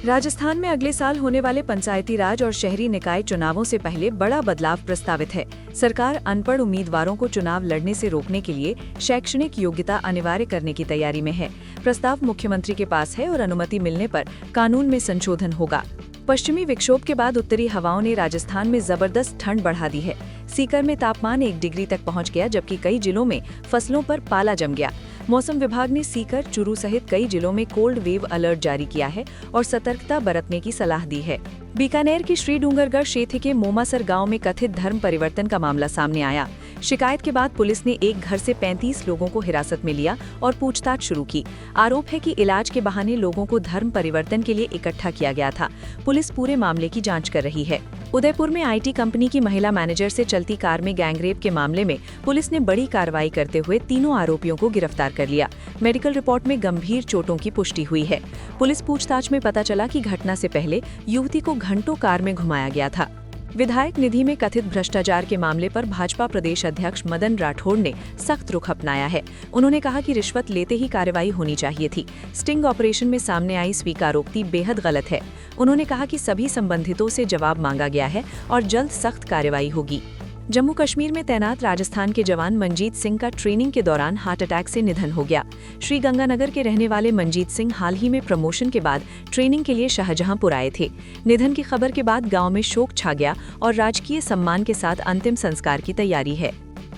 राजस्थान में अगले साल होने वाले पंचायती राज और शहरी निकाय चुनावों से पहले बड़ा बदलाव प्रस्तावित है। सरकार अनपढ़ उम्मीदवारों को चुनाव लड़ने से रोकने के लिए शैक्षणिक योग्यता अनिवार्य करने की तैयारी में है। प्रस्ताव मुख्यमंत्री के पास है और अनुमति मिलने पर कानून में संशोधन होगा। पश्चिमी विक्षोभ के बाद उत्तरी हवाओं ने राजस्थान में जबरदस्त ठंड बढ़ा दी है। सीकर में तापमान 1 डिग्री तक पहुंच गया, जबकि कई जिलों में फसलों पर पाला जम गया। मौसम विभाग ने सीकर, चूरू सहित कई जिलों में कोल्ड वेव अलर्ट जारी किया है और सतर्कता बरतने की सलाह दी है। बीकानेर के श्री डूंगरगढ़ क्षेत्र के मोमासर गांव में कथित धर्म परिवर्तन का मामला सामने आया। शिकायत के बाद पुलिस ने एक घर से 35 लोगों को हिरासत में लिया और पूछताछ शुरू की। आरोप है कि इलाज के बहाने लोगों को धर्म परिवर्तन के लिए इकट्ठा किया गया था। पुलिस पूरे मामले की जांच कर रही है। उदयपुर में आईटी कंपनी की महिला मैनेजर से चलती कार में गैंगरेप के मामले में पुलिस ने बड़ी कार्रवाई करते हुए तीनों आरोपियों को गिरफ्तार कर लिया। मेडिकल रिपोर्ट में गंभीर चोटों की पुष्टि हुई है। पुलिस पूछताछ में पता चला कि घटना से पहले युवती को घंटों कार में घुमाया गया था। विधायक निधि में कथित भ्रष्टाचार के मामले पर भाजपा प्रदेश अध्यक्ष मदन राठौड़ ने सख्त रुख अपनाया है। उन्होंने कहा कि रिश्वत लेते ही कार्रवाई होनी चाहिए थी। स्टिंग ऑपरेशन में सामने आई स्वीकारोक्ति बेहद गलत है। उन्होंने कहा कि सभी संबंधितों से जवाब मांगा गया है और जल्द सख्त कार्रवाई होगी। जम्मू कश्मीर में तैनात राजस्थान के जवान मनजीत सिंह का ट्रेनिंग के दौरान हार्ट अटैक से निधन हो गया। श्रीगंगानगर के रहने वाले मनजीत सिंह हाल ही में प्रमोशन के बाद ट्रेनिंग के लिए शाहजहांपुर आए थे। निधन की खबर के बाद गांव में शोक छा गया और राजकीय सम्मान के साथ अंतिम संस्कार की तैयारी है।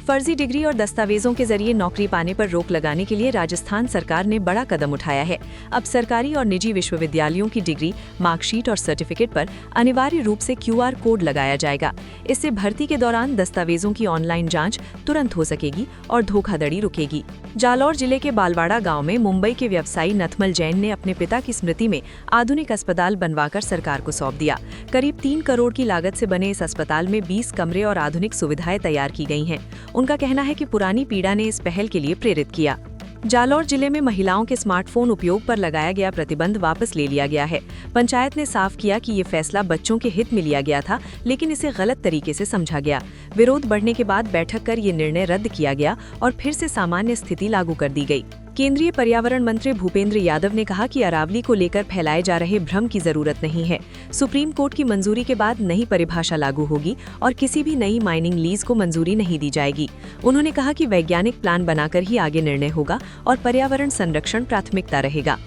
फर्जी डिग्री और दस्तावेजों के जरिए नौकरी पाने पर रोक लगाने के लिए राजस्थान सरकार ने बड़ा कदम उठाया है। अब सरकारी और निजी विश्वविद्यालयों की डिग्री, मार्कशीट और सर्टिफिकेट पर अनिवार्य रूप से QR कोड लगाया जाएगा। इससे भर्ती के दौरान दस्तावेजों की ऑनलाइन जांच तुरंत हो सकेगी और धोखाधड़ी रुकेगी। जालौर जिले के बालवाड़ा गांव में मुंबई के व्यवसायी नथमल जैन ने अपने पिता की स्मृति में आधुनिक अस्पताल बनवाकर सरकार को सौंप दिया। करीब 3 करोड़ की लागत से बने इस अस्पताल में 20 कमरे और आधुनिक सुविधाएं तैयार की गई हैं। उनका कहना है कि पुरानी पीढ़ा ने इस पहल के लिए प्रेरित किया। जालौर जिले में महिलाओं के स्मार्टफोन उपयोग पर लगाया गया प्रतिबंध वापस ले लिया गया है। पंचायत ने साफ किया कि ये फैसला बच्चों के हित में लिया गया था, लेकिन इसे गलत तरीके से समझा गया। विरोध बढ़ने के बाद बैठक कर ये निर्णय रद्द किया गया और फिर से सामान्य स्थिति लागू कर दी गई। केंद्रीय पर्यावरण मंत्री भूपेंद्र यादव ने कहा कि अरावली को लेकर फैलाए जा रहे भ्रम की जरूरत नहीं है। सुप्रीम कोर्ट की मंजूरी के बाद नई परिभाषा लागू होगी और किसी भी नई माइनिंग लीज को मंजूरी नहीं दी जाएगी। उन्होंने कहा कि वैज्ञानिक प्लान बनाकर ही आगे निर्णय होगा और पर्यावरण संरक्षण प्राथमिकता रहेगा।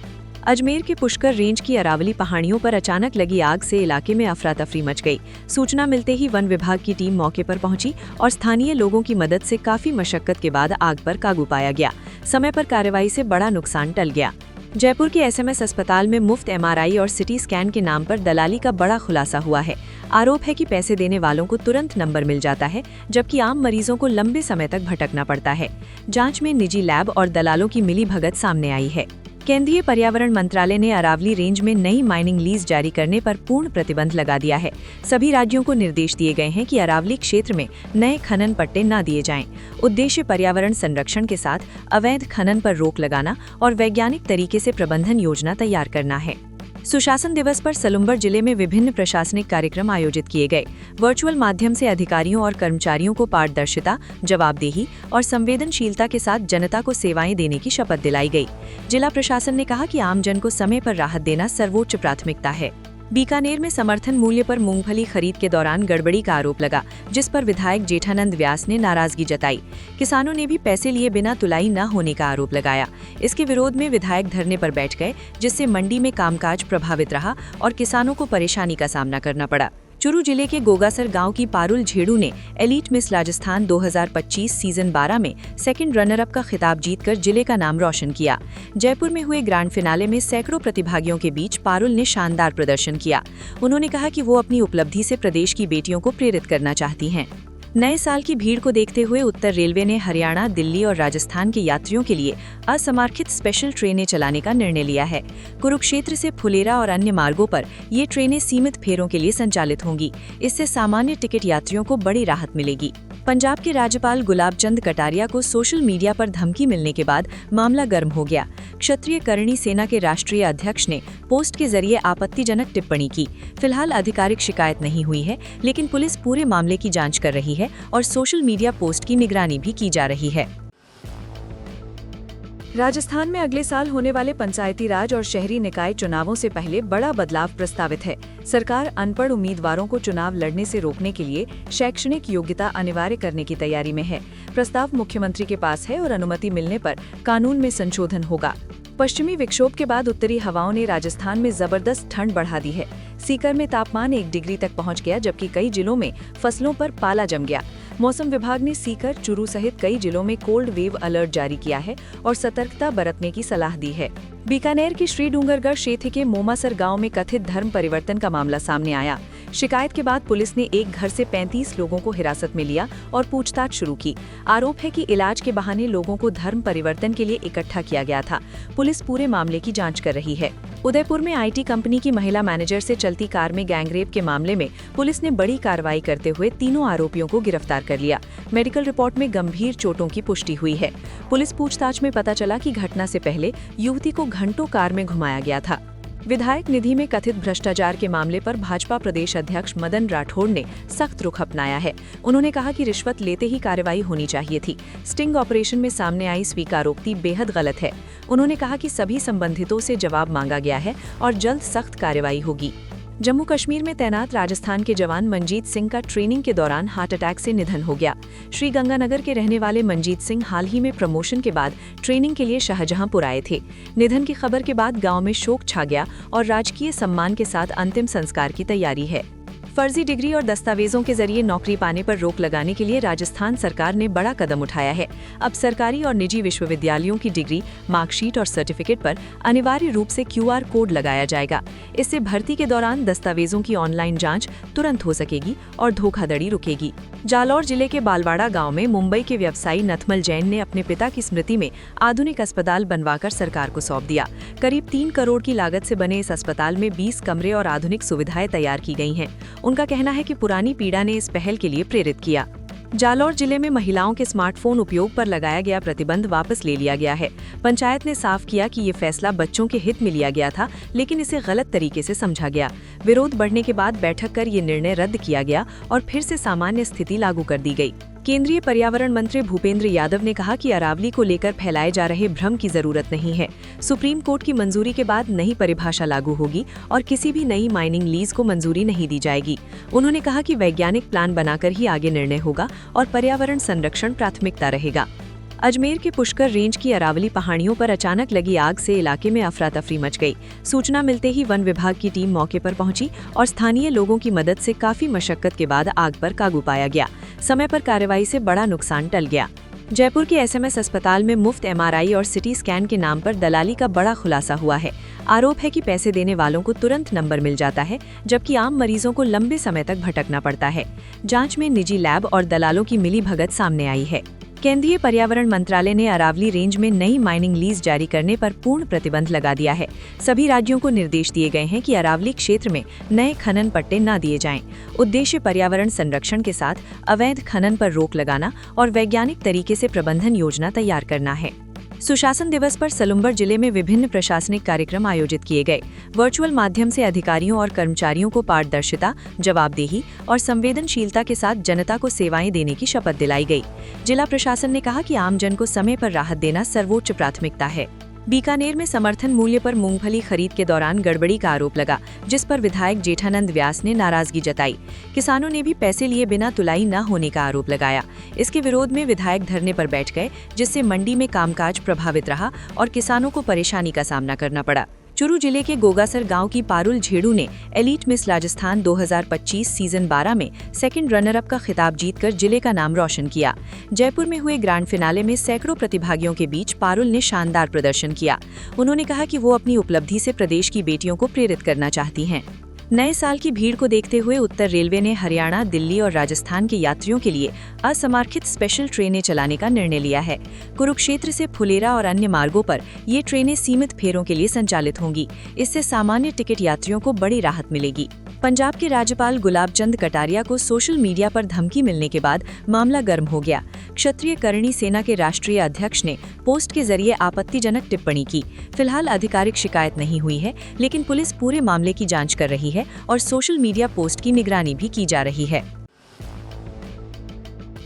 अजमेर के पुष्कर रेंज की अरावली पहाड़ियों पर अचानक लगी आग से इलाके में अफरा तफरी मच गई। सूचना मिलते ही वन विभाग की टीम मौके पर पहुंची और स्थानीय लोगों की मदद से काफी मशक्कत के बाद आग पर काबू पाया गया। समय पर कार्रवाई से बड़ा नुकसान टल गया। जयपुर के SMS अस्पताल में मुफ्त MRI और सिटी स्कैन के नाम पर दलाली का बड़ा खुलासा हुआ है। आरोप है कि पैसे देने वालों को तुरंत नंबर मिल जाता है, जबकि आम मरीजों को लंबे समय तक भटकना पड़ता है। जांच में निजी लैब और दलालों की मिलीभगत सामने आई है। केंद्रीय पर्यावरण मंत्रालय ने अरावली रेंज में नई माइनिंग लीज जारी करने पर पूर्ण प्रतिबंध लगा दिया है। सभी राज्यों को निर्देश दिए गए हैं कि अरावली क्षेत्र में नए खनन पट्टे न दिए जाएं। उद्देश्य पर्यावरण संरक्षण के साथ अवैध खनन पर रोक लगाना और वैज्ञानिक तरीके से प्रबंधन योजना तैयार करना है। सुशासन दिवस पर सलुम्बर जिले में विभिन्न प्रशासनिक कार्यक्रम आयोजित किए गए। वर्चुअल माध्यम से अधिकारियों और कर्मचारियों को पारदर्शिता, जवाबदेही और संवेदनशीलता के साथ जनता को सेवाएं देने की शपथ दिलाई गई। जिला प्रशासन ने कहा कि आम जन को समय पर राहत देना सर्वोच्च प्राथमिकता है। बीकानेर में समर्थन मूल्य पर मूंगफली खरीद के दौरान गड़बड़ी का आरोप लगा, जिस पर विधायक जेठानंद व्यास ने नाराजगी जताई। किसानों ने भी पैसे लिए बिना तुलाई न होने का आरोप लगाया। इसके विरोध में विधायक धरने पर बैठ गए, जिससे मंडी में कामकाज प्रभावित रहा और किसानों को परेशानी का सामना करना पड़ा। चूरू जिले के गोगासर गांव की पारुल झेड़ू ने एलीट मिस राजस्थान 2025 सीजन 12 में सेकंड रनर अप का खिताब जीतकर जिले का नाम रोशन किया। जयपुर में हुए ग्रैंड फिनाले में सैकड़ों प्रतिभागियों के बीच पारुल ने शानदार प्रदर्शन किया। उन्होंने कहा कि वो अपनी उपलब्धि से प्रदेश की बेटियों को प्रेरित करना चाहती हैं। नए साल की भीड़ को देखते हुए उत्तर रेलवे ने हरियाणा, दिल्ली और राजस्थान के यात्रियों के लिए असमारक्षित स्पेशल ट्रेनें चलाने का निर्णय लिया है। कुरुक्षेत्र से फुलेरा और अन्य मार्गों पर ये ट्रेनें सीमित फेरों के लिए संचालित होंगी। इससे सामान्य टिकट यात्रियों को बड़ी राहत मिलेगी। पंजाब के राज्यपाल गुलाब चंद कटारिया को सोशल मीडिया पर धमकी मिलने के बाद मामला गर्म हो गया। क्षत्रिय करणी सेना के राष्ट्रीय अध्यक्ष ने पोस्ट के जरिए आपत्तिजनक टिप्पणी की। फिलहाल आधिकारिक शिकायत नहीं हुई है, लेकिन पुलिस पूरे मामले की जांच कर रही है और सोशल मीडिया पोस्ट की निगरानी भी की जा रही है। राजस्थान में अगले साल होने वाले पंचायती राज और शहरी निकाय चुनावों से पहले बड़ा बदलाव प्रस्तावित है। सरकार अनपढ़ उम्मीदवारों को चुनाव लड़ने से रोकने के लिए शैक्षणिक योग्यता अनिवार्य करने की तैयारी में है। प्रस्ताव मुख्यमंत्री के पास है और अनुमति मिलने पर कानून में संशोधन होगा। पश्चिमी विक्षोभ के बाद उत्तरी हवाओं ने राजस्थान में जबरदस्त ठंड बढ़ा दी है। सीकर में तापमान 1 डिग्री तक पहुंच गया, जबकि कई जिलों में फसलों पर पाला जम गया। मौसम विभाग ने सीकर, चुरू सहित कई जिलों में कोल्ड वेव अलर्ट जारी किया है और सतर्कता बरतने की सलाह दी है। बीकानेर के श्री डूंगरगढ़ क्षेत्र के मोमासर गांव में कथित धर्म परिवर्तन का मामला सामने आया। शिकायत के बाद पुलिस ने एक घर से 35 लोगों को हिरासत में लिया और पूछताछ शुरू की। आरोप है कि इलाज के बहाने लोगों को धर्म परिवर्तन के लिए इकट्ठा किया गया था। पुलिस पूरे मामले की जांच कर रही है। उदयपुर में आईटी कंपनी की महिला मैनेजर से चलती कार में गैंगरेप के मामले में पुलिस ने बड़ी कार्रवाई करते हुए तीनों आरोपियों को गिरफ्तार कर लिया। मेडिकल रिपोर्ट में गंभीर चोटों की पुष्टि हुई है। पुलिस पूछताछ में पता चला कि घटना से पहले युवती को घंटों कार में घुमाया गया था। विधायक निधि में कथित भ्रष्टाचार के मामले पर भाजपा प्रदेश अध्यक्ष मदन राठौड़ ने सख्त रुख अपनाया है। उन्होंने कहा कि रिश्वत लेते ही कार्रवाई होनी चाहिए थी। स्टिंग ऑपरेशन में सामने आई स्वीकारोक्ति बेहद गलत है। उन्होंने कहा कि सभी संबंधितों से जवाब मांगा गया है और जल्द सख्त कार्रवाई होगी। जम्मू कश्मीर में तैनात राजस्थान के जवान मनजीत सिंह का ट्रेनिंग के दौरान हार्ट अटैक से निधन हो गया। श्री गंगानगर के रहने वाले मनजीत सिंह हाल ही में प्रमोशन के बाद ट्रेनिंग के लिए शाहजहांपुर आए थे। निधन की खबर के बाद गांव में शोक छा गया और राजकीय सम्मान के साथ अंतिम संस्कार की तैयारी है। फर्जी डिग्री और दस्तावेजों के जरिए नौकरी पाने पर रोक लगाने के लिए राजस्थान सरकार ने बड़ा कदम उठाया है। अब सरकारी और निजी विश्वविद्यालयों की डिग्री, मार्कशीट और सर्टिफिकेट पर अनिवार्य रूप से QR कोड लगाया जाएगा। इससे भर्ती के दौरान दस्तावेजों की ऑनलाइन जांच तुरंत हो सकेगी और धोखाधड़ी रुकेगी। जालौर जिले के बालवाड़ा गांव में मुंबई के व्यवसायी नथमल जैन ने अपने पिता की स्मृति में आधुनिक अस्पताल बनवाकर सरकार को सौंप दिया। करीब 3 करोड़ की लागत से बने इस अस्पताल में 20 कमरे और आधुनिक सुविधाएं तैयार की गई हैं। उनका कहना है कि पुरानी पीढ़ा ने इस पहल के लिए प्रेरित किया। जालौर जिले में महिलाओं के स्मार्टफोन उपयोग पर लगाया गया प्रतिबंध वापस ले लिया गया है। पंचायत ने साफ किया कि ये फैसला बच्चों के हित में लिया गया था, लेकिन इसे गलत तरीके से समझा गया। विरोध बढ़ने के बाद बैठक कर ये निर्णय रद्द किया गया और फिर से सामान्य स्थिति लागू कर दी गई। केंद्रीय पर्यावरण मंत्री भूपेंद्र यादव ने कहा कि अरावली को लेकर फैलाए जा रहे भ्रम की जरूरत नहीं है। सुप्रीम कोर्ट की मंजूरी के बाद नई परिभाषा लागू होगी और किसी भी नई माइनिंग लीज को मंजूरी नहीं दी जाएगी। उन्होंने कहा कि वैज्ञानिक प्लान बनाकर ही आगे निर्णय होगा और पर्यावरण संरक्षण प्राथमिकता रहेगा। अजमेर के पुष्कर रेंज की अरावली पहाड़ियों पर अचानक लगी आग से इलाके में अफरा तफरी मच गई। सूचना मिलते ही वन विभाग की टीम मौके पर पहुंची और स्थानीय लोगों की मदद से काफी मशक्कत के बाद आग पर काबू पाया गया। समय पर कार्रवाई से बड़ा नुकसान टल गया। जयपुर के SMS अस्पताल में मुफ्त MRI और सिटी स्कैन के नाम पर दलाली का बड़ा खुलासा हुआ है। आरोप है कि पैसे देने वालों को तुरंत नंबर मिल जाता है, जबकि आम मरीजों को लंबे समय तक भटकना पड़ता है। जांच में निजी लैब और दलालों की मिलीभगत सामने आई है। केंद्रीय पर्यावरण मंत्रालय ने अरावली रेंज में नई माइनिंग लीज जारी करने पर पूर्ण प्रतिबंध लगा दिया है। सभी राज्यों को निर्देश दिए गए हैं कि अरावली क्षेत्र में नए खनन पट्टे न दिए जाएं। उद्देश्य पर्यावरण संरक्षण के साथ अवैध खनन पर रोक लगाना और वैज्ञानिक तरीके से प्रबंधन योजना तैयार करना है। सुशासन दिवस पर सलुम्बर जिले में विभिन्न प्रशासनिक कार्यक्रम आयोजित किए गए। वर्चुअल माध्यम से अधिकारियों और कर्मचारियों को पारदर्शिता, जवाबदेही और संवेदनशीलता के साथ जनता को सेवाएं देने की शपथ दिलाई गई। जिला प्रशासन ने कहा कि आम जन को समय पर राहत देना सर्वोच्च प्राथमिकता है। बीकानेर में समर्थन मूल्य पर मूंगफली खरीद के दौरान गड़बड़ी का आरोप लगा, जिस पर विधायक जेठानंद व्यास ने नाराजगी जताई। किसानों ने भी पैसे लिए बिना तुलाई न होने का आरोप लगाया। इसके विरोध में विधायक धरने पर बैठ गए, जिससे मंडी में कामकाज प्रभावित रहा और किसानों को परेशानी का सामना करना पड़ा। चुरू जिले के गोगासर गांव की पारुल झेड़ू ने एलीट मिस राजस्थान 2025 सीजन 12 में सेकंड रनर अप का खिताब जीतकर जिले का नाम रोशन किया। जयपुर में हुए ग्रैंड फिनाले में सैकड़ों प्रतिभागियों के बीच पारुल ने शानदार प्रदर्शन किया। उन्होंने कहा कि वो अपनी उपलब्धि से प्रदेश की बेटियों को प्रेरित करना चाहती हैं। नए साल की भीड़ को देखते हुए उत्तर रेलवे ने हरियाणा, दिल्ली और राजस्थान के यात्रियों के लिए असमार्खित स्पेशल ट्रेनें चलाने का निर्णय लिया है। कुरुक्षेत्र से फुलेरा और अन्य मार्गों पर ये ट्रेनें सीमित फेरों के लिए संचालित होंगी। इससे सामान्य टिकट यात्रियों को बड़ी राहत मिलेगी। पंजाब के राज्यपाल गुलाब चंद कटारिया को सोशल मीडिया पर धमकी मिलने के बाद मामला गर्म हो गया। क्षत्रिय करणी सेना के राष्ट्रीय अध्यक्ष ने पोस्ट के जरिए आपत्तिजनक टिप्पणी की। फिलहाल आधिकारिक शिकायत नहीं हुई है, लेकिन पुलिस पूरे मामले की जांच कर रही है और सोशल मीडिया पोस्ट की निगरानी भी की जा रही है।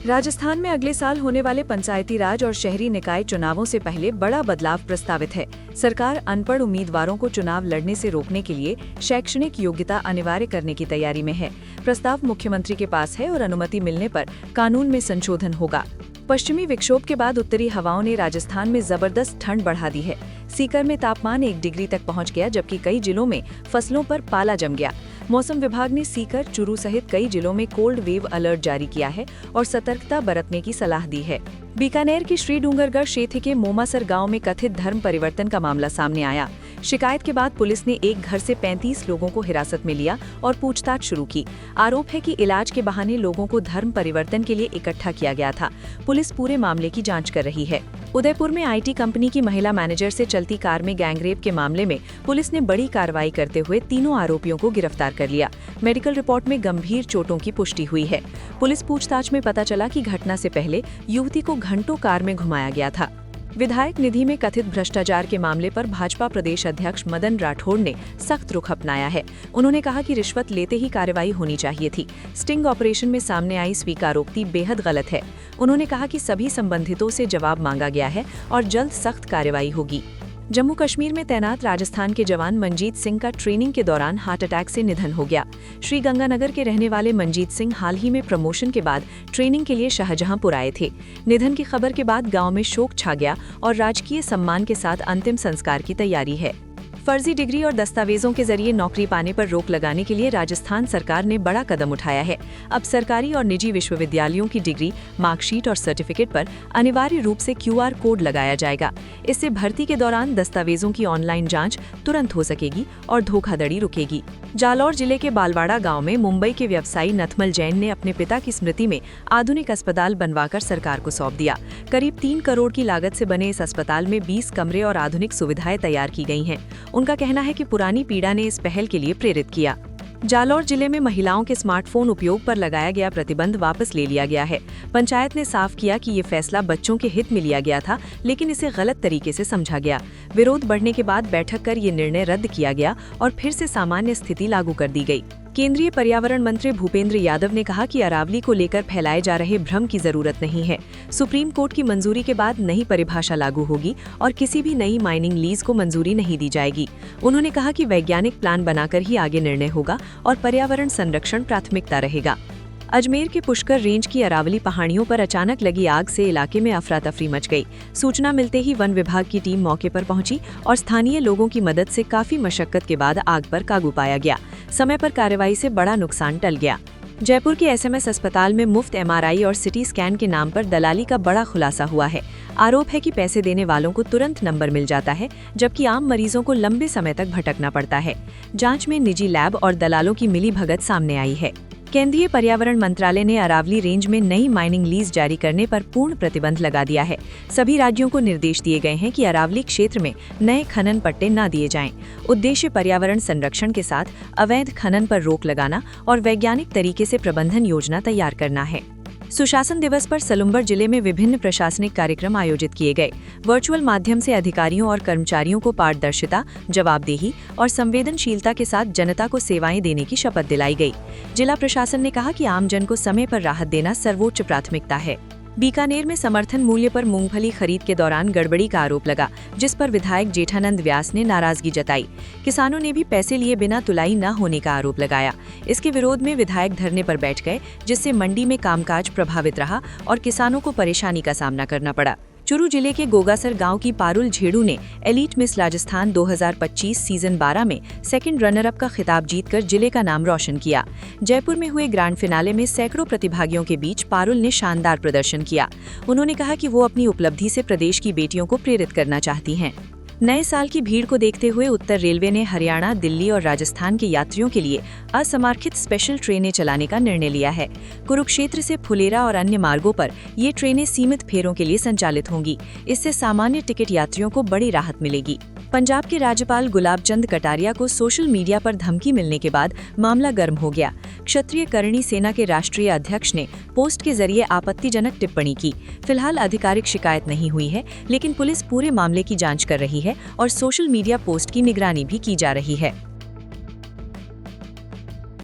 राजस्थान में अगले साल होने वाले पंचायती राज और शहरी निकाय चुनावों से पहले बड़ा बदलाव प्रस्तावित है। सरकार अनपढ़ उम्मीदवारों को चुनाव लड़ने से रोकने के लिए शैक्षणिक योग्यता अनिवार्य करने की तैयारी में है। प्रस्ताव मुख्यमंत्री के पास है और अनुमति मिलने पर कानून में संशोधन होगा। पश्चिमी विक्षोभ के बाद उत्तरी हवाओं ने राजस्थान में जबरदस्त ठंड बढ़ा दी है। सीकर में तापमान 1 डिग्री तक पहुंच गया, जबकि कई जिलों में फसलों पर पाला जम गया। मौसम विभाग ने सीकर, चूरू सहित कई जिलों में कोल्ड वेव अलर्ट जारी किया है और सतर्कता बरतने की सलाह दी है। बीकानेर के श्री डूंगरगढ़ क्षेत्र के मोमासर गांव में कथित धर्म परिवर्तन का मामला सामने आया। शिकायत के बाद पुलिस ने एक घर से 35 लोगों को हिरासत में लिया और पूछताछ शुरू की। आरोप है कि इलाज के बहाने लोगों को धर्म परिवर्तन के लिए इकट्ठा किया गया था। पुलिस पूरे मामले की जांच कर रही है। उदयपुर में आईटी कंपनी की महिला मैनेजर से चलती कार में गैंगरेप के मामले में पुलिस ने बड़ी कार्रवाई करते हुए तीनों आरोपियों को गिरफ्तार कर लिया। मेडिकल रिपोर्ट में गंभीर चोटों की पुष्टि हुई है। पुलिस पूछताछ में पता चला कि घटना से पहले युवती को घंटों कार में घुमाया गया था। विधायक निधि में कथित भ्रष्टाचार के मामले पर भाजपा प्रदेश अध्यक्ष मदन राठौड़ ने सख्त रुख अपनाया है। उन्होंने कहा कि रिश्वत लेते ही कार्रवाई होनी चाहिए थी। स्टिंग ऑपरेशन में सामने आई स्वीकारोक्ति बेहद गलत है। उन्होंने कहा कि सभी संबंधितों से जवाब मांगा गया है और जल्द सख्त कार्रवाई होगी। जम्मू कश्मीर में तैनात राजस्थान के जवान मनजीत सिंह का ट्रेनिंग के दौरान हार्ट अटैक से निधन हो गया। श्री गंगानगर के रहने वाले मनजीत सिंह हाल ही में प्रमोशन के बाद ट्रेनिंग के लिए शाहजहांपुर आए थे। निधन की खबर के बाद गांव में शोक छा गया और राजकीय सम्मान के साथ अंतिम संस्कार की तैयारी है। फर्जी डिग्री और दस्तावेजों के जरिए नौकरी पाने पर रोक लगाने के लिए राजस्थान सरकार ने बड़ा कदम उठाया है। अब सरकारी और निजी विश्वविद्यालयों की डिग्री, मार्कशीट और सर्टिफिकेट पर अनिवार्य रूप से QR कोड लगाया जाएगा। इससे भर्ती के दौरान दस्तावेजों की ऑनलाइन जांच तुरंत हो सकेगी और धोखाधड़ी रुकेगी। जालौर जिले के बालवाड़ा गांव में मुंबई के व्यवसायी नथमल जैन ने अपने पिता की स्मृति में आधुनिक अस्पताल बनवाकर सरकार को सौंप दिया। करीब 3 करोड़ की लागत से बने इस अस्पताल में 20 कमरे और आधुनिक सुविधाएं तैयार की गई हैं। उनका कहना है कि पुरानी पीढ़ा ने इस पहल के लिए प्रेरित किया। जालौर जिले में महिलाओं के स्मार्टफोन उपयोग पर लगाया गया प्रतिबंध वापस ले लिया गया है। पंचायत ने साफ किया कि ये फैसला बच्चों के हित में लिया गया था, लेकिन इसे गलत तरीके से समझा गया। विरोध बढ़ने के बाद बैठक कर ये निर्णय रद्द किया गया और फिर से सामान्य स्थिति लागू कर दी गई। केंद्रीय पर्यावरण मंत्री भूपेंद्र यादव ने कहा कि अरावली को लेकर फैलाए जा रहे भ्रम की जरूरत नहीं है। सुप्रीम कोर्ट की मंजूरी के बाद नई परिभाषा लागू होगी और किसी भी नई माइनिंग लीज को मंजूरी नहीं दी जाएगी। उन्होंने कहा कि वैज्ञानिक प्लान बनाकर ही आगे निर्णय होगा और पर्यावरण संरक्षण प्राथमिकता रहेगा। अजमेर के पुष्कर रेंज की अरावली पहाड़ियों पर अचानक लगी आग से इलाके में अफरा तफरी मच गई। सूचना मिलते ही वन विभाग की टीम मौके पर पहुंची और स्थानीय लोगों की मदद से काफी मशक्कत के बाद आग पर काबू पाया गया। समय पर कार्रवाई से बड़ा नुकसान टल गया। जयपुर के SMS अस्पताल में मुफ्त MRI और CT स्कैन के नाम पर दलाली का बड़ा खुलासा हुआ है। आरोप है कि पैसे देने वालों को तुरंत नंबर मिल जाता है, जबकि आम मरीजों को लंबे समय तक भटकना पड़ता है। जांच में निजी लैब और दलालों की मिलीभगत सामने आई है। केंद्रीय पर्यावरण मंत्रालय ने अरावली रेंज में नई माइनिंग लीज जारी करने पर पूर्ण प्रतिबंध लगा दिया है। सभी राज्यों को निर्देश दिए गए हैं कि अरावली क्षेत्र में नए खनन पट्टे न दिए जाएं। उद्देश्य पर्यावरण संरक्षण के साथ अवैध खनन पर रोक लगाना और वैज्ञानिक तरीके से प्रबंधन योजना तैयार करना है। सुशासन दिवस पर सलुम्बर जिले में विभिन्न प्रशासनिक कार्यक्रम आयोजित किए गए। वर्चुअल माध्यम से अधिकारियों और कर्मचारियों को पारदर्शिता, जवाबदेही और संवेदनशीलता के साथ जनता को सेवाएं देने की शपथ दिलाई गई। जिला प्रशासन ने कहा कि आमजन को समय पर राहत देना सर्वोच्च प्राथमिकता है। बीकानेर में समर्थन मूल्य पर मूंगफली खरीद के दौरान गड़बड़ी का आरोप लगा, जिस पर विधायक जेठानंद व्यास ने नाराजगी जताई। किसानों ने भी पैसे लिए बिना तुलाई न होने का आरोप लगाया। इसके विरोध में विधायक धरने पर बैठ गए, जिससे मंडी में कामकाज प्रभावित रहा और किसानों को परेशानी का सामना करना पड़ा। चूरू जिले के गोगासर गांव की पारुल झेड़ू ने एलीट मिस राजस्थान 2025 सीजन 12 में सेकंड रनर अप का खिताब जीतकर जिले का नाम रोशन किया। जयपुर में हुए ग्रैंड फिनाले में सैकड़ों प्रतिभागियों के बीच पारुल ने शानदार प्रदर्शन किया। उन्होंने कहा कि वो अपनी उपलब्धि से प्रदेश की बेटियों को प्रेरित करना चाहती हैं। नए साल की भीड़ को देखते हुए उत्तर रेलवे ने हरियाणा, दिल्ली और राजस्थान के यात्रियों के लिए असमारखित स्पेशल ट्रेनें चलाने का निर्णय लिया है। कुरुक्षेत्र से फुलेरा और अन्य मार्गों पर ये ट्रेनें सीमित फेरों के लिए संचालित होंगी। इससे सामान्य टिकट यात्रियों को बड़ी राहत मिलेगी। पंजाब के राज्यपाल गुलाब चंद कटारिया को सोशल मीडिया पर धमकी मिलने के बाद मामला गर्म हो गया। क्षत्रिय करणी सेना के राष्ट्रीय अध्यक्ष ने पोस्ट के जरिए आपत्तिजनक टिप्पणी की। फिलहाल आधिकारिक शिकायत नहीं हुई है, लेकिन पुलिस पूरे मामले की जांच कर रही है और सोशल मीडिया पोस्ट की निगरानी भी की जा रही है।